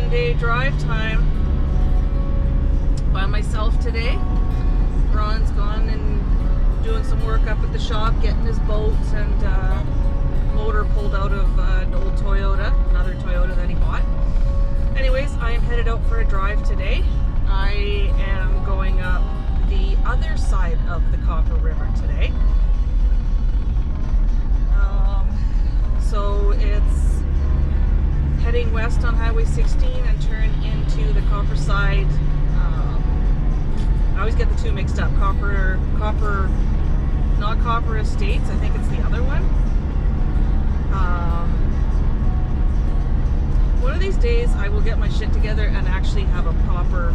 Sunday drive time by myself today. Ron's gone and doing some work up at the shop, getting his boats and motor pulled out of an old Toyota, another Toyota that he bought. Anyways, I am headed out for a drive today. I am going up the other side of the Chlore River today. So it's heading west on Highway 16 and turn into the Copper side. I always get the two mixed up. Not Copper Estates, I think it's the other one. One of these days I will get my shit together and actually have a proper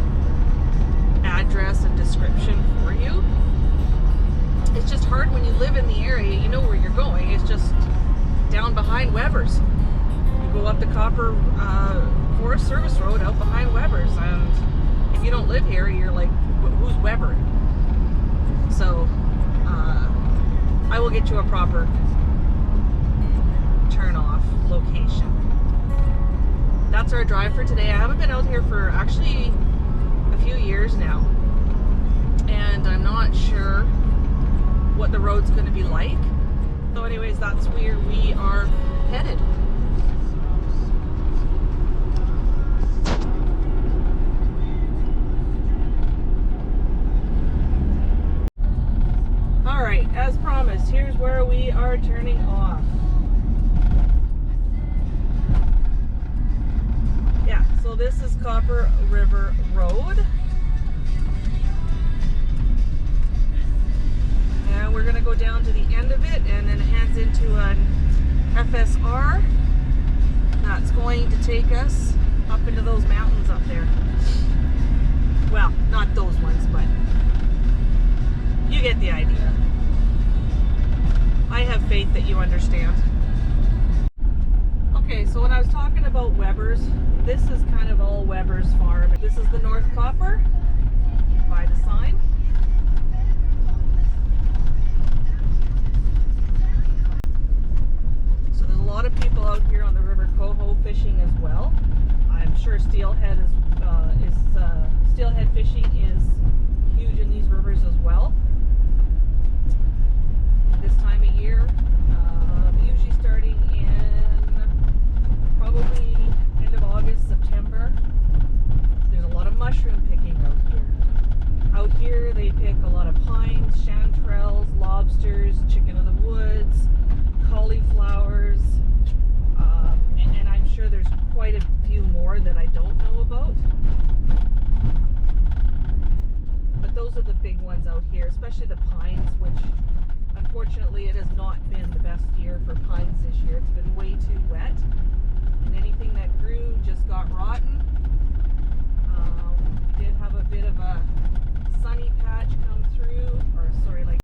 address and description for you. It's just hard when you live in the area, you know where you're going. It's just down behind Weber's. You go up the Copper Forest Service Road out behind Weber's, and if you don't live here, you're like, who's Weber? So I will get you a proper turn off location. That's our drive for today. I haven't been out here for actually a few years now, and I'm not sure what the road's going to be like. So anyways, that's where we are headed. Alright, as promised, here's where we are turning off. Yeah, so this is Chlore River Road. And we're going to go down to the end of it, and then it heads into an FSR that's going to take us up into those mountains up there. Well, not those ones, but you get the idea. I have faith that you understand. Okay, so when I was talking about Weber's, this is kind of all Weber's farm. This is the North Copper by the sign. So there's a lot of people out here on the river coho fishing as well. I'm sure steelhead steelhead fishing is huge in these rivers as well. This time of year, usually starting in probably end of August, September. There's a lot of mushroom picking out here. Out here they pick a lot of pines, chanterelles, lobsters, chicken of the woods, cauliflowers, and I'm sure there's quite a few more that I don't know about. But those are the big ones out here, especially the pines, which unfortunately it has not been the best year for pines this year. It's been way too wet, and anything that grew just got rotten. We did have a bit of a sunny patch come through, or sorry, like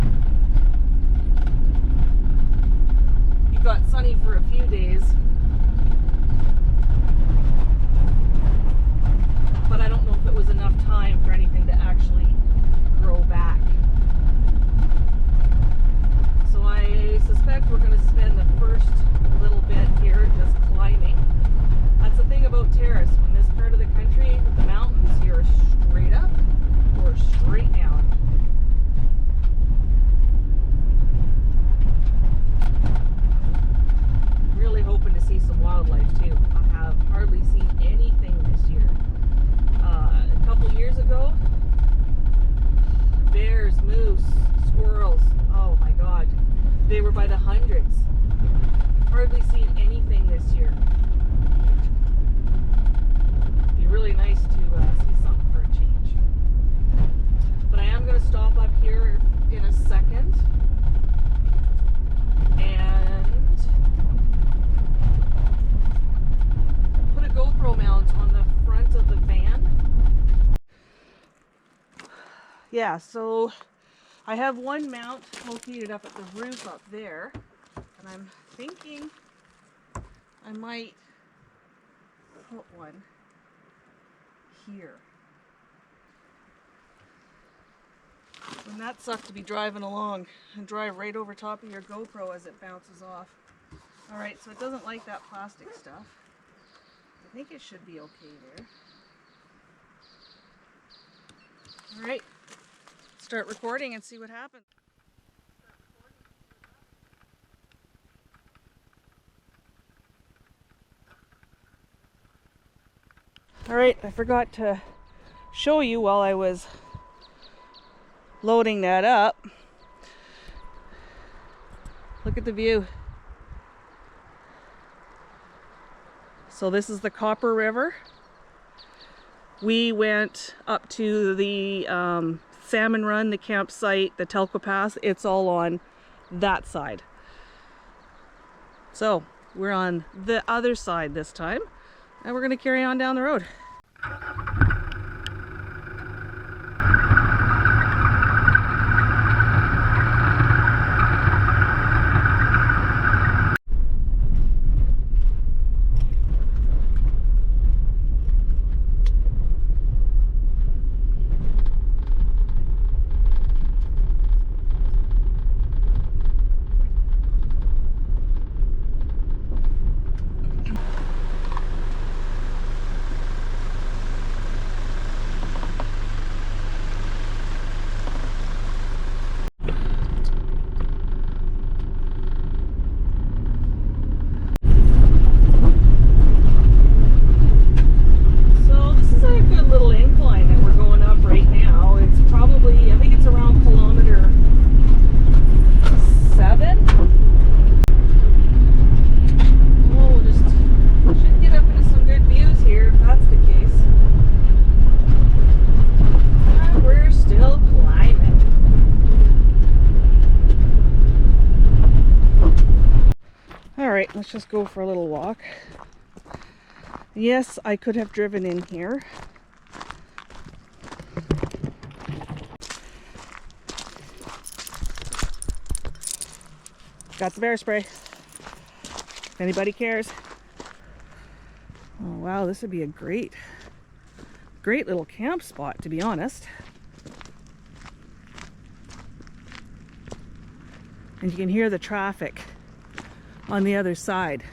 you got sunny for a few days, but I don't know if it was enough time for anything to actually grow back. So I suspect we're going to spend the first little bit here just climbing. That's the thing about Terrace. When this part of the country, the mountains here are straight up or straight down. Really hoping to see some wildlife too. I have hardly seen anything this year. A couple years ago, bears, moose, squirrels, oh my god, they were by the hundreds. Hardly seen anything this year. Be really nice to see something for a change. But I am going to stop up here in a second and put a GoPro mount on the front of the van. Yeah, so I have one mount located up at the roof up there, and I'm thinking I might put one here. And that sucks to be driving along and drive right over top of your GoPro as it bounces off. Alright, so it doesn't like that plastic stuff. I think it should be okay there. All right, start recording and see what happens. All right, I forgot to show you while I was loading that up. Look at the view. So this is the Chlore River. We went up to the Salmon Run, the campsite, the Telkwa Pass. It's all on that side. So we're on the other side this time, and we're going to carry on down the road. Alright, let's just go for a little walk. Yes, I could have driven in here. Got the bear spray, if anybody cares. Oh wow, this would be a great little camp spot, to be honest. And you can hear the traffic on the other side.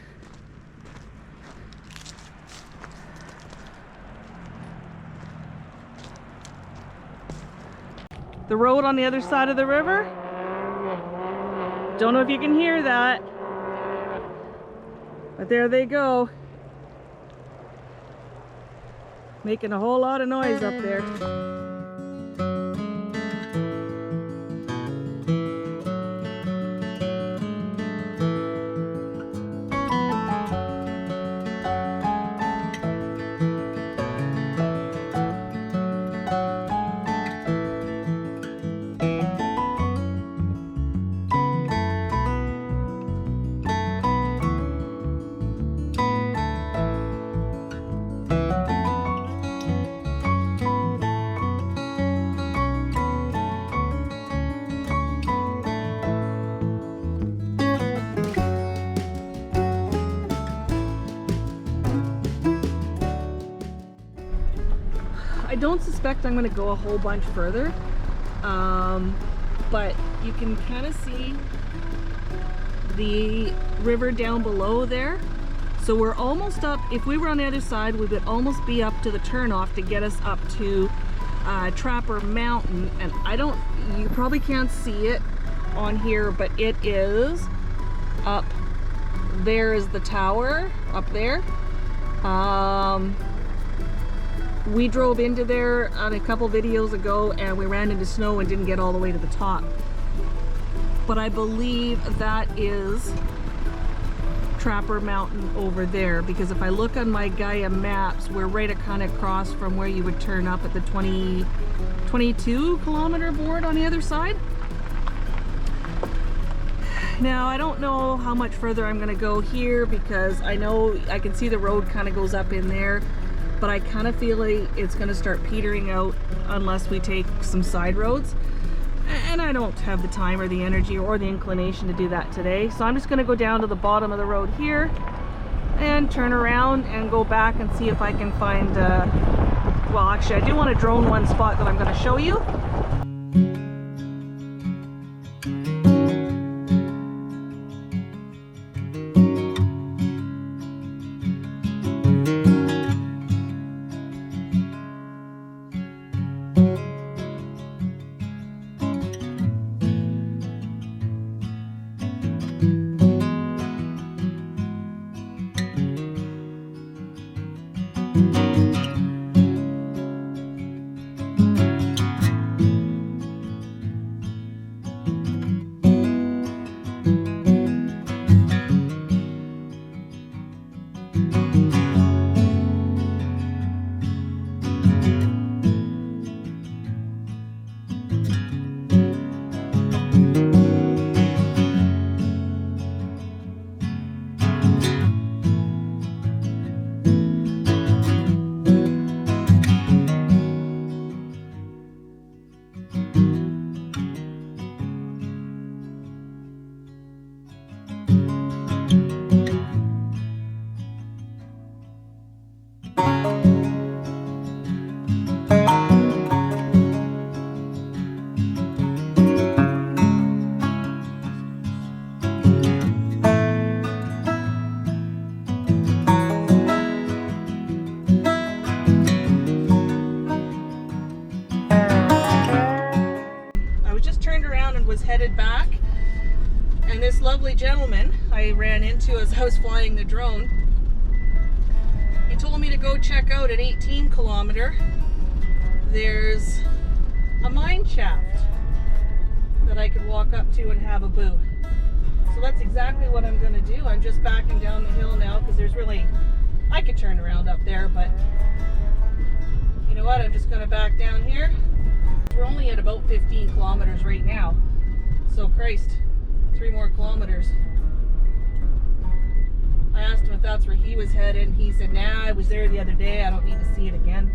The road on the other side of the river. Don't know if you can hear that, but there they go. Making a whole lot of noise up there. I don't suspect I'm going to go a whole bunch further, but you can kind of see the river down below there. So we're almost up. If we were on the other side, we would almost be up to the turnoff to get us up to Trapper Mountain. And you probably can't see it on here, but it is up there. Is the tower up there. We drove into there on a couple videos ago and we ran into snow and didn't get all the way to the top. But I believe that is Trapper Mountain over there, because if I look on my Gaia maps, we're right kind of across from where you would turn up at the 22 kilometer board on the other side. Now I don't know how much further I'm going to go here, because I know I can see the road kind of goes up in there. But I kind of feel like it's going to start petering out unless we take some side roads. And I don't have the time or the energy or the inclination to do that today. So I'm just going to go down to the bottom of the road here and turn around and go back and see if I can find, well actually I do want to drone one spot that I'm going to show you. Headed back, and this lovely gentleman I ran into as I was flying the drone, he told me to go check out at 18 kilometer. There's a mine shaft that I could walk up to and have a boo. So that's exactly what I'm going to do. I'm just backing down the hill now because there's really, I could turn around up there, but you know what, I'm just going to back down here. We're only at about 15 kilometers right now. So Christ, 3 more kilometers. I asked him if that's where he was headed, and he said, nah, I was there the other day, I don't need to see it again.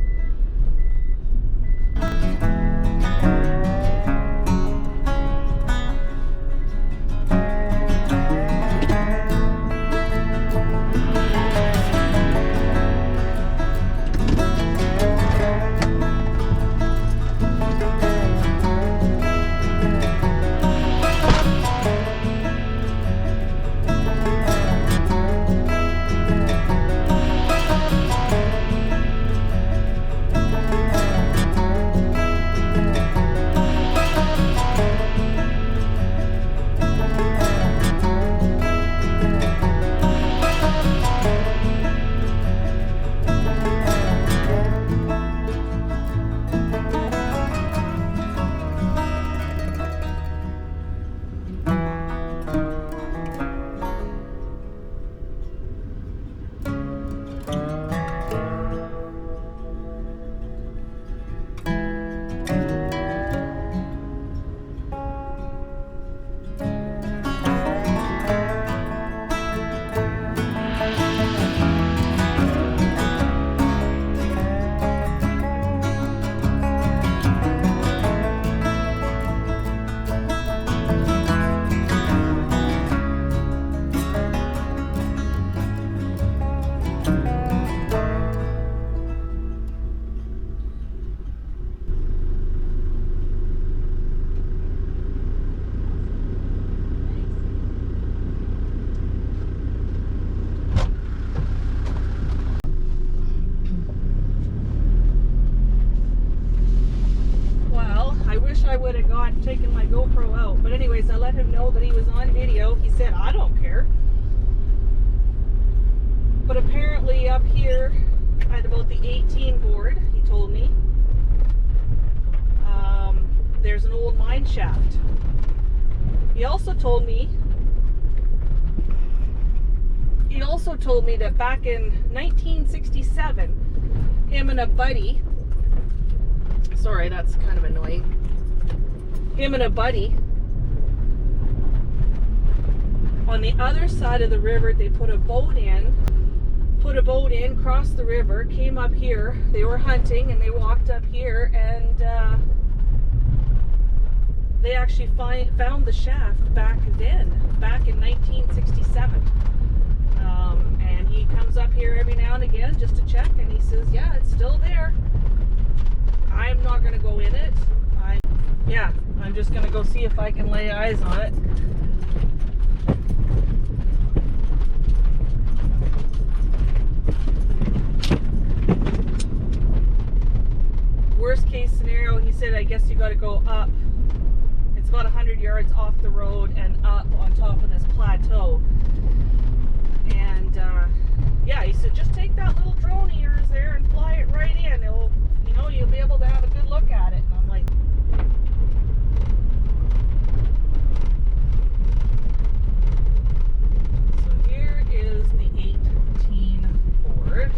I would have taken my GoPro out, but anyways, I let him know that he was on video. He said, I don't care. But apparently up here at about the 18 board, he told me, there's an old mine shaft. He also told me that back in 1967, him and a buddy, sorry, that's kind of annoying. Him and a buddy, on the other side of the river, they put a boat in, crossed the river, came up here, they were hunting, and they walked up here, and they actually found the shaft back then, back in 1967. And he comes up here every now and again just to check, and he says, yeah, it's still there. I'm not going to go in it. I'm just going to go see if I can lay eyes on it. Worst case scenario, he said, I guess you got to go up. It's about 100 yards off the road and up on top of this plateau. And Yeah, he said just take that little drone of yours there and fly it right in. It'll, you know, you'll be able to have a good look at it. And I'm like, so here is the 18 board.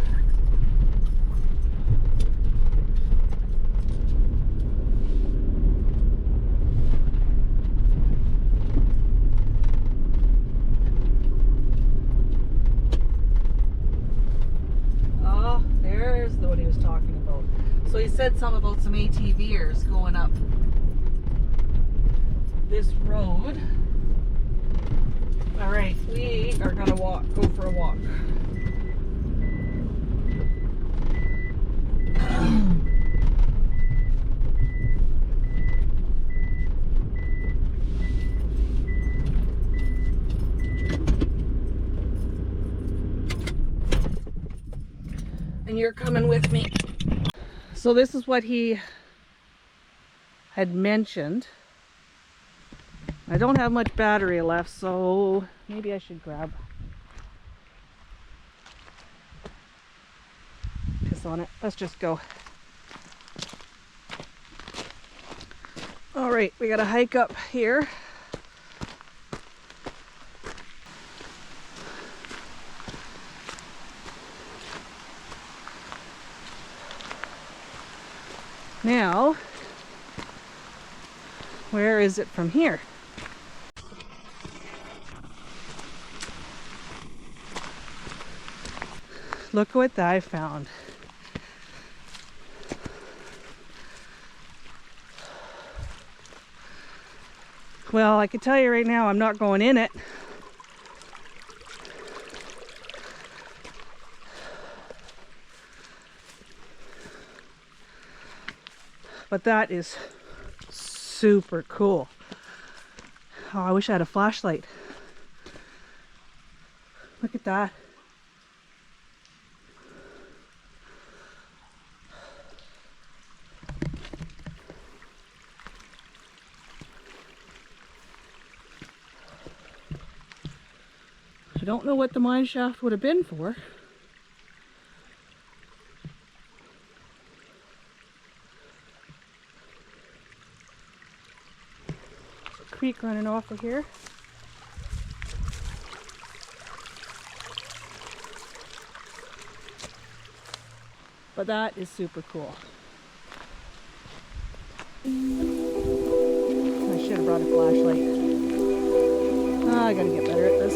There's what he was talking about. So he said something about some ATVers going up this road. All right, we are gonna go for a walk. And you're coming with me. So this is what he had mentioned. I don't have much battery left, so maybe I should grab piss on it. Let's just go. All right, we got to hike up here. Now, where is it from here? Look what I found. Well, I can tell you right now, I'm not going in it. But that is super cool. Oh, I wish I had a flashlight. Look at that. I don't know what the mine shaft would have been for. Creek running off of here. But that is super cool. I should have brought a flashlight. I gotta get better at this.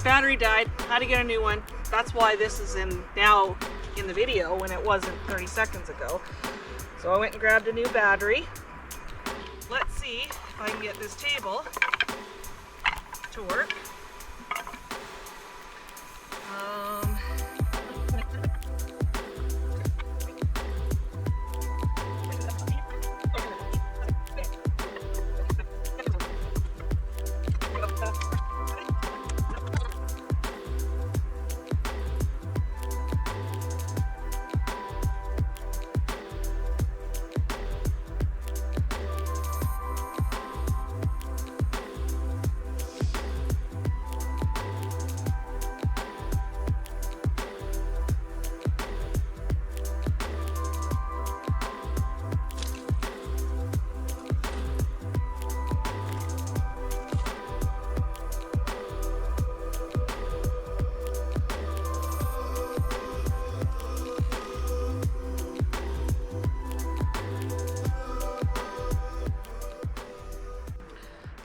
Battery died, had to get a new one. That's why this is now in the video when it wasn't 30 seconds ago. So I went and grabbed a new battery. Let's see if I can get this table to work.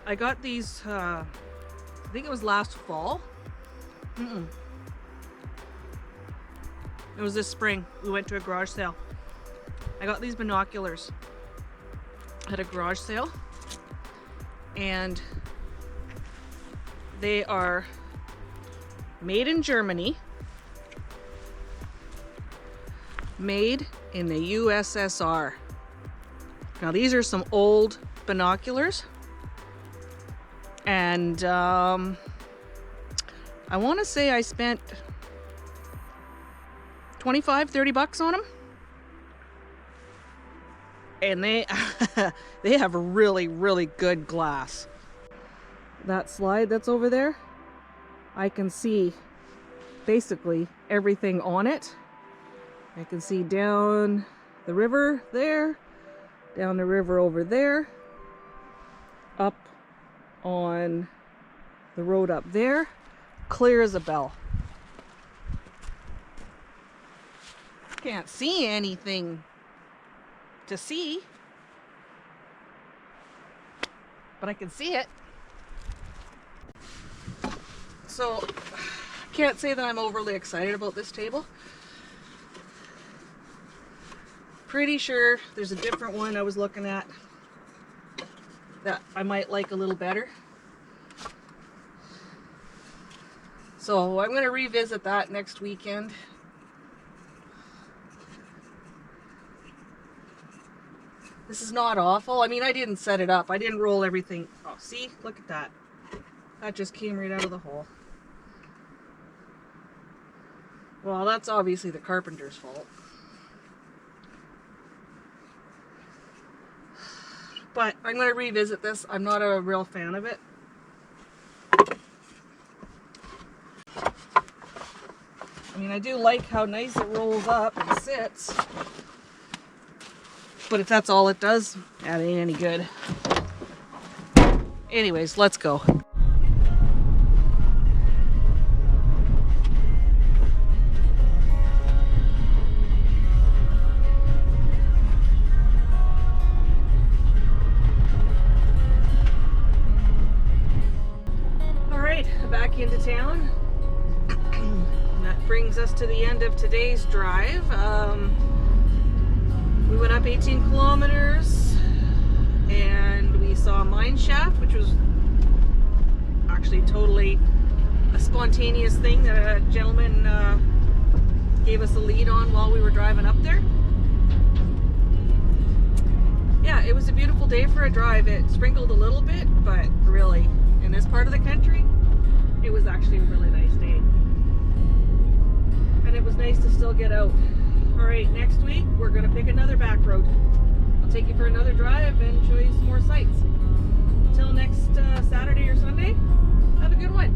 I got these, I think it was last fall. It was this spring. We went to a garage sale. I got these binoculars at a garage sale, and they are made in Germany, made in the USSR. Now these are some old binoculars. And I want to say I spent 25, 30 bucks on them. And they they have really, really good glass. That slide that's over there, I can see basically everything on it. I can see down the river there, down the river over there, up on the road up there, clear as a bell. Can't see anything to see, but I can see it. So can't say that I'm overly excited about this table. Pretty sure there's a different one I was looking at that I might like a little better. So I'm going to revisit that next weekend. This is not awful. I mean, I didn't set it up. I didn't roll everything. Oh, see? Look at that. That just came right out of the hole. Well, that's obviously the carpenter's fault. But I'm going to revisit this. I'm not a real fan of it. I mean, I do like how nice it rolls up and sits. But if that's all it does, that ain't any good. Anyways, let's go. Back into town. That brings us to the end of today's drive. We went up 18 kilometers and we saw a mine shaft, which was actually totally a spontaneous thing that a gentleman gave us a lead on while we were driving up there. Yeah, it was a beautiful day for a drive. It sprinkled a little bit, but really, in this part of the country, it was actually a really nice day. And it was nice to still get out. Alright, next week we're going to pick another back road. I'll take you for another drive and show you some more sights. Until next Saturday or Sunday, have a good one.